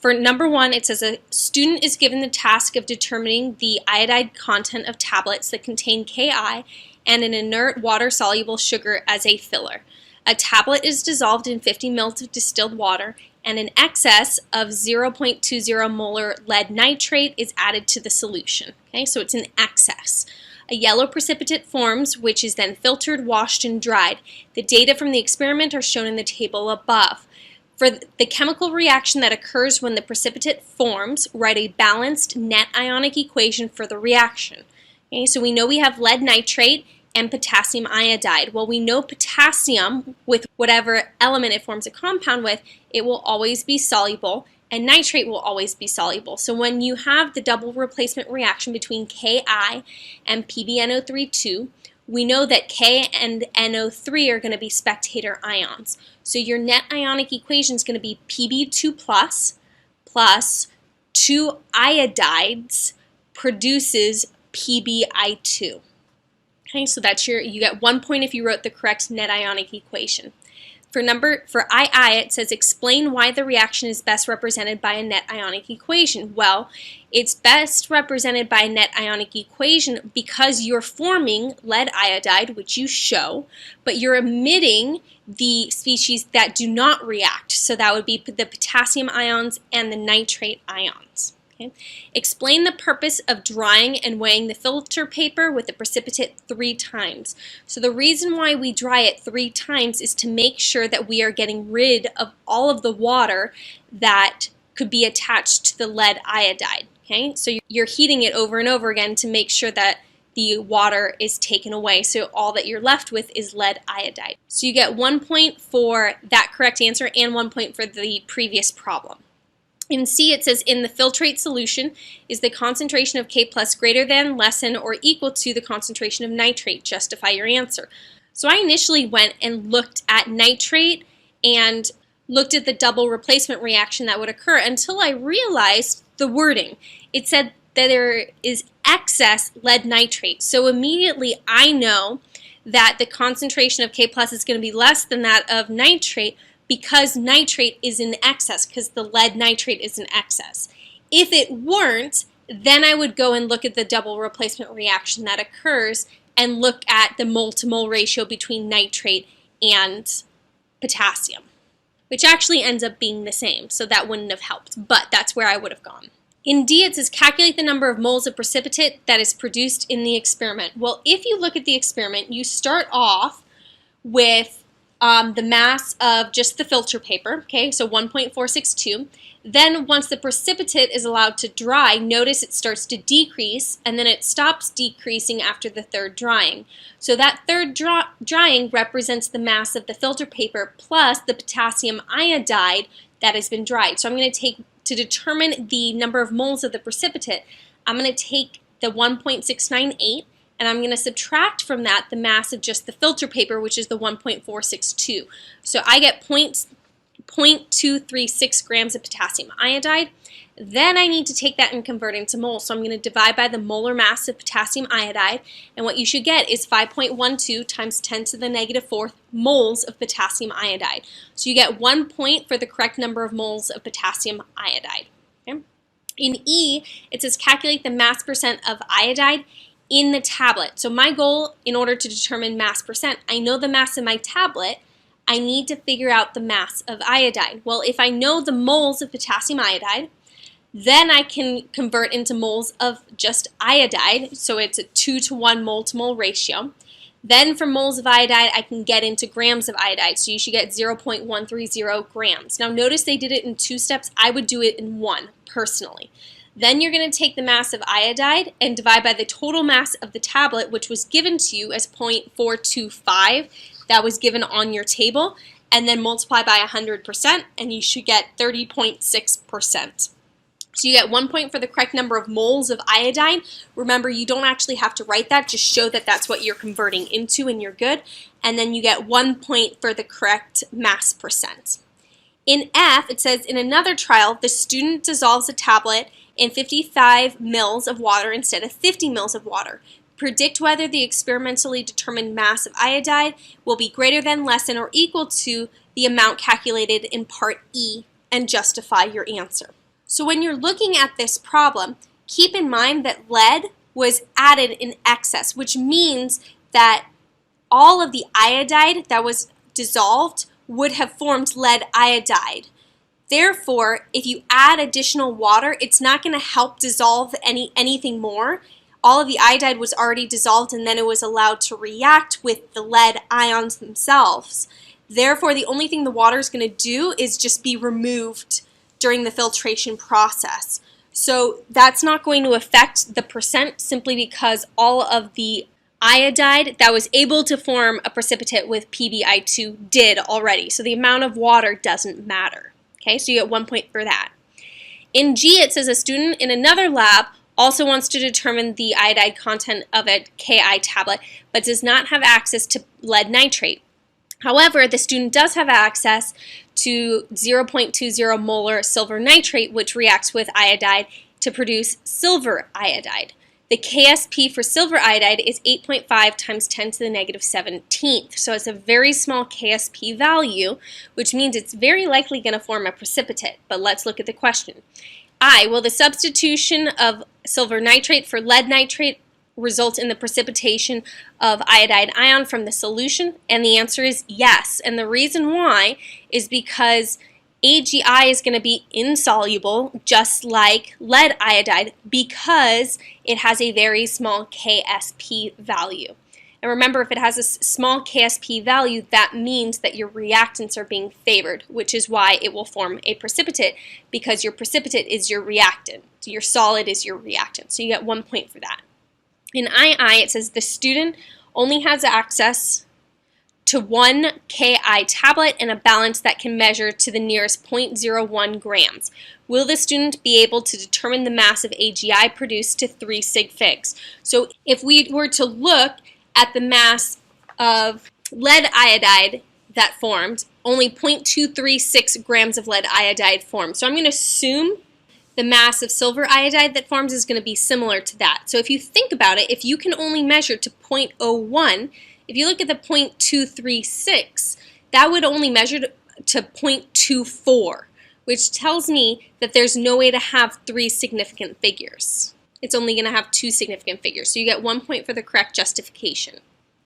For number 1, it says a student is given the task of determining the iodide content of tablets that contain Ki and an inert water-soluble sugar as a filler. A tablet is dissolved in 50 ml of distilled water, and an excess of 0.20 molar lead nitrate is added to the solution. Okay, so it's an excess. A yellow precipitate forms, which is then filtered, washed, and dried. The data from the experiment are shown in the table above. For the chemical reaction that occurs when the precipitate forms, write a balanced net ionic equation for the reaction. Okay, so we know we have lead nitrate and potassium iodide. Well, we know potassium, with whatever element it forms a compound with, it will always be soluble, and nitrate will always be soluble. So when you have the double replacement reaction between Ki and PbNO3 we know that K and NO3 are going to be spectator ions. So your net ionic equation is going to be Pb2 plus 2 iodides produces PbI2. Okay, so that's you get 1 point if you wrote the correct net ionic equation. For II, it says explain why the reaction is best represented by a net ionic equation. Well, it's best represented by a net ionic equation because you're forming lead iodide, which you show, but you're emitting the species that do not react. So that would be the potassium ions and the nitrate ions. Okay. Explain the purpose of drying and weighing the filter paper with the precipitate 3 times. So the reason why we dry it 3 times is to make sure that we are getting rid of all of the water that could be attached to the lead iodide. Okay, so you're heating it over and over again to make sure that the water is taken away, so all that you're left with is lead iodide. So you get 1 point for that correct answer and 1 point for the previous problem. In C, it says, in the filtrate solution, is the concentration of K plus greater than, less than, or equal to the concentration of nitrate? Justify your answer. So I initially went and looked at nitrate and looked at the double replacement reaction that would occur until I realized the wording. It said that there is excess lead nitrate. So immediately I know that the concentration of K plus is going to be less than that of nitrate, because nitrate is in excess, because the lead nitrate is in excess. If it weren't, then I would go and look at the double replacement reaction that occurs and look at the mole-to-mole ratio between nitrate and potassium, which actually ends up being the same, so that wouldn't have helped, but that's where I would have gone. In D, it says calculate the number of moles of precipitate that is produced in the experiment. Well, if you look at the experiment, you start off with the mass of just the filter paper, okay, so 1.462. Then once the precipitate is allowed to dry, notice it starts to decrease, and then it stops decreasing after the third drying. So that third drying represents the mass of the filter paper plus the potassium iodide that has been dried. So I'm going to take, to determine the number of moles of the precipitate, I'm going to take the 1.698, and I'm going to subtract from that the mass of just the filter paper, which is the 1.462. So I get 0.236 grams of potassium iodide. Then I need to take that and convert it into moles. So I'm going to divide by the molar mass of potassium iodide, and what you should get is 5.12 times 10 to the negative 4th moles of potassium iodide. So you get 1 point for the correct number of moles of potassium iodide. Okay? In E, it says calculate the mass percent of iodide in the tablet. So my goal, in order to determine mass percent, I know the mass in my tablet, I need to figure out the mass of iodide. Well, if I know the moles of potassium iodide, then I can convert into moles of just iodide, so it's a 2-to-1 mole-to-mole ratio. Then for moles of iodide, I can get into grams of iodide, so you should get 0.130 grams. Now notice they did it in 2 steps. I would do it in 1, personally. Then you're going to take the mass of iodide and divide by the total mass of the tablet, which was given to you as 0.425. That was given on your table, and then multiply by 100%, and you should get 30.6%. So you get 1 point for the correct number of moles of iodine. Remember, you don't actually have to write that, just show that that's what you're converting into and you're good. And then you get 1 point for the correct mass percent. In F, it says, in another trial, the student dissolves a tablet in 55 mils of water instead of 50 mils of water. Predict whether the experimentally determined mass of iodide will be greater than, less than, or equal to the amount calculated in part E, and justify your answer. So when you're looking at this problem, keep in mind that lead was added in excess, which means that all of the iodide that was dissolved would have formed lead iodide. Therefore, if you add additional water, it's not going to help dissolve anything more. All of the iodide was already dissolved and then it was allowed to react with the lead ions themselves. Therefore, the only thing the water is going to do is just be removed during the filtration process. So that's not going to affect the percent simply because all of the iodide that was able to form a precipitate with PbI2 did already. So the amount of water doesn't matter. Okay, so you get 1 point for that. In G, it says a student in another lab also wants to determine the iodide content of a Ki tablet, but does not have access to lead nitrate. However, the student does have access to 0.20 molar silver nitrate, which reacts with iodide to produce silver iodide. The KSP for silver iodide is 8.5 times 10 to the negative 17th. So it's a very small KSP value, which means it's very likely going to form a precipitate. But let's look at the question. I, will the substitution of silver nitrate for lead nitrate result in the precipitation of iodide ion from the solution? And the answer is yes. And the reason why is because AgI is going to be insoluble, just like lead iodide, because it has a very small KSP value. And remember, if it has a small KSP value, that means that your reactants are being favored, which is why it will form a precipitate, because your precipitate is your reactant. Your solid is your reactant. So you get 1 point for that. In II, it says the student only has access to 1 Ki tablet and a balance that can measure to the nearest 0.01 grams. Will the student be able to determine the mass of AgI produced to 3 sig figs? So if we were to look at the mass of lead iodide that formed, only 0.236 grams of lead iodide formed. So I'm going to assume the mass of silver iodide that forms is going to be similar to that. So if you think about it, if you can only measure to 0.01, if you look at the 0.236, that would only measure to 0.24, which tells me that there's no way to have 3 significant figures. It's only going to have 2 significant figures. So you get 1 point for the correct justification.